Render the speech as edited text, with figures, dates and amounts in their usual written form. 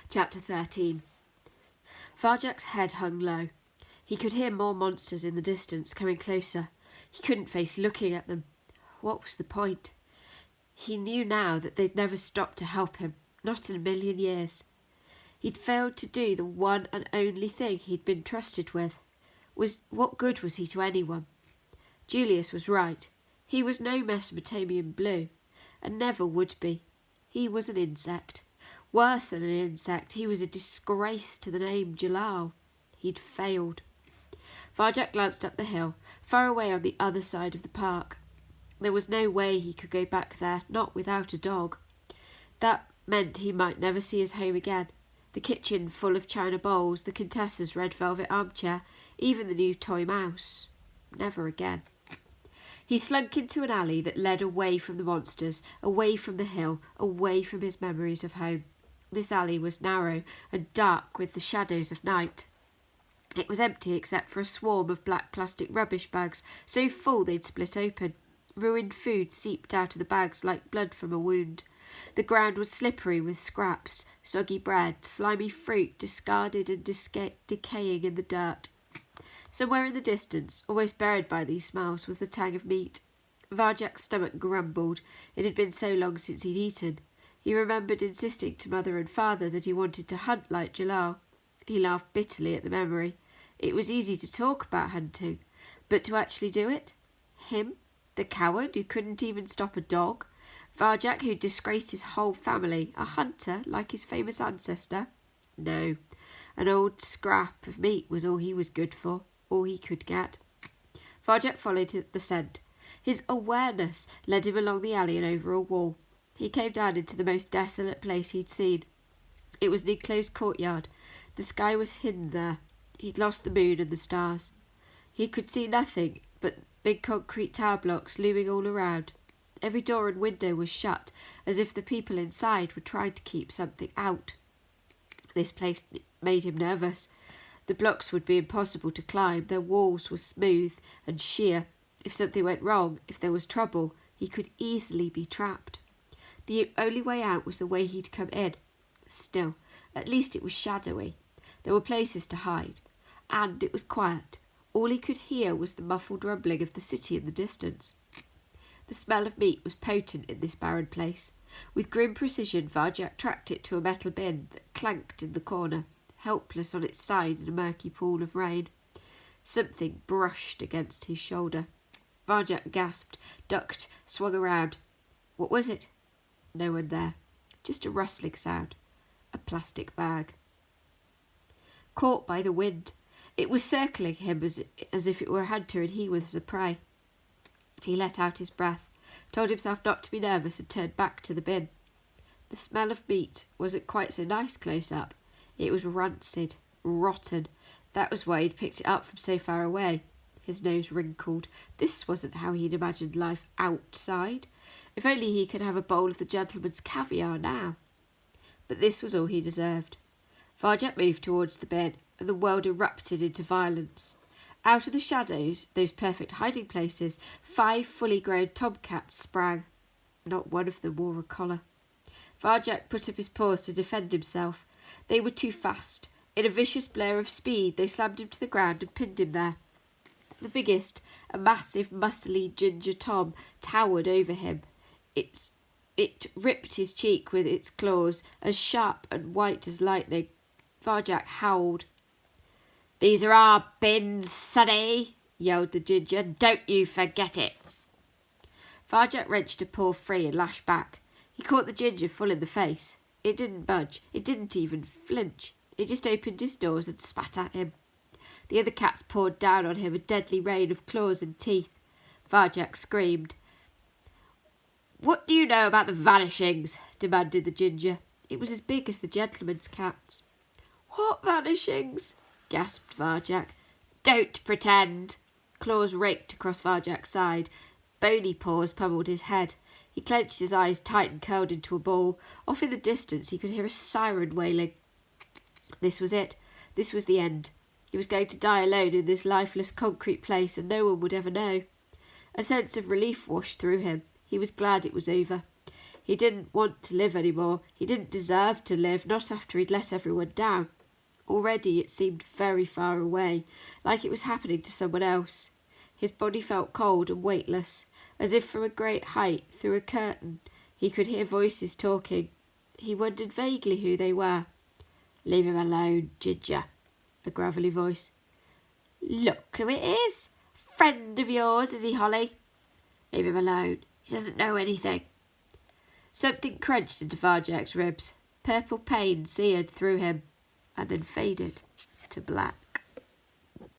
Chapter 13. Varjak's head hung low. He could hear more monsters in the distance, coming closer. He couldn't face looking at them. What was the point? He knew now that they'd never stop to help him, not in a million years. He'd failed to do the one and only thing he'd been trusted with. What good was he to anyone? Julius was right. He was no Mesopotamian blue, and never would be. He was an insect. Worse than an insect, he was a disgrace to the name Jalal. He'd failed. Varjak glanced up the hill, far away on the other side of the park. There was no way he could go back there, not without a dog. That meant he might never see his home again. The kitchen full of china bowls, the Contessa's red velvet armchair, even the new toy mouse. Never again. He slunk into an alley that led away from the monsters, away from the hill, away from his memories of home. This alley was narrow and dark with the shadows of night. It was empty except for a swarm of black plastic rubbish bags, so full they'd split open. Ruined food seeped out of the bags like blood from a wound. The ground was slippery with scraps, soggy bread, slimy fruit discarded and decaying in the dirt. Somewhere in the distance, almost buried by these smells, was the tang of meat. Varjak's stomach grumbled. It had been so long since he'd eaten. He remembered insisting to Mother and Father that he wanted to hunt like Jalal. He laughed bitterly at the memory. It was easy to talk about hunting, but to actually do it? Him? The coward who couldn't even stop a dog? Varjak, who'd disgraced his whole family, a hunter like his famous ancestor? No, an old scrap of meat was all he was good for, all he could get. Varjak followed the scent. His awareness led him along the alley and over a wall. He came down into the most desolate place he'd seen. It was an enclosed courtyard. The sky was hidden there. He'd lost the moon and the stars. He could see nothing but big concrete tower blocks looming all around. Every door and window was shut, as if the people inside were trying to keep something out. This place made him nervous. The blocks would be impossible to climb. Their walls were smooth and sheer. If something went wrong, if there was trouble, he could easily be trapped. The only way out was the way he'd come in. Still, at least it was shadowy. There were places to hide. And it was quiet. All he could hear was the muffled rumbling of the city in the distance. The smell of meat was potent in this barren place. With grim precision, Varjak tracked it to a metal bin that clanked in the corner, helpless on its side in a murky pool of rain. Something brushed against his shoulder. Varjak gasped, ducked, swung around. What was it? No one there. Just a rustling sound. A plastic bag. Caught by the wind. It was circling him as if it were a hunter and he was a prey. He let out his breath, told himself not to be nervous and turned back to the bin. The smell of meat wasn't quite so nice close up. It was rancid, rotten. That was why he'd picked it up from so far away. His nose wrinkled. This wasn't how he'd imagined life outside. If only he could have a bowl of the gentleman's caviar now. But this was all he deserved. Varjak moved towards the bin, and the world erupted into violence. Out of the shadows, those perfect hiding places, 5 fully grown tomcats sprang. Not one of them wore a collar. Varjak put up his paws to defend himself. They were too fast. In a vicious blare of speed, they slammed him to the ground and pinned him there. The biggest, a massive, muscly ginger tom, towered over him. It ripped his cheek with its claws, as sharp and white as lightning. Varjak howled. "These are our bins, sonny," yelled the ginger. "Don't you forget it." Varjak wrenched a paw free and lashed back. He caught the ginger full in the face. It didn't budge. It didn't even flinch. It just opened its doors and spat at him. The other cats poured down on him, a deadly rain of claws and teeth. Varjak screamed. "What do you know about the vanishings?" demanded the ginger. It was as big as the gentleman's cats. "What vanishings?" gasped Varjak. "Don't pretend." Claws raked across Varjak's side. Bony paws pummeled his head. He clenched his eyes tight and curled into a ball. Off in the distance he could hear a siren wailing. This was it. This was the end. He was going to die alone in this lifeless concrete place, and no one would ever know. A sense of relief washed through him. He was glad it was over. He didn't want to live anymore. He didn't deserve to live, not after he'd let everyone down. Already it seemed very far away, like it was happening to someone else. His body felt cold and weightless, as if from a great height, through a curtain, he could hear voices talking. He wondered vaguely who they were. "Leave him alone, Ginger," a gravelly voice. "Look who it is! Friend of yours, is he, Holly?" "Leave him alone. He doesn't know anything." Something crunched into Varjak's ribs. Purple pain seared through him, and then faded to black.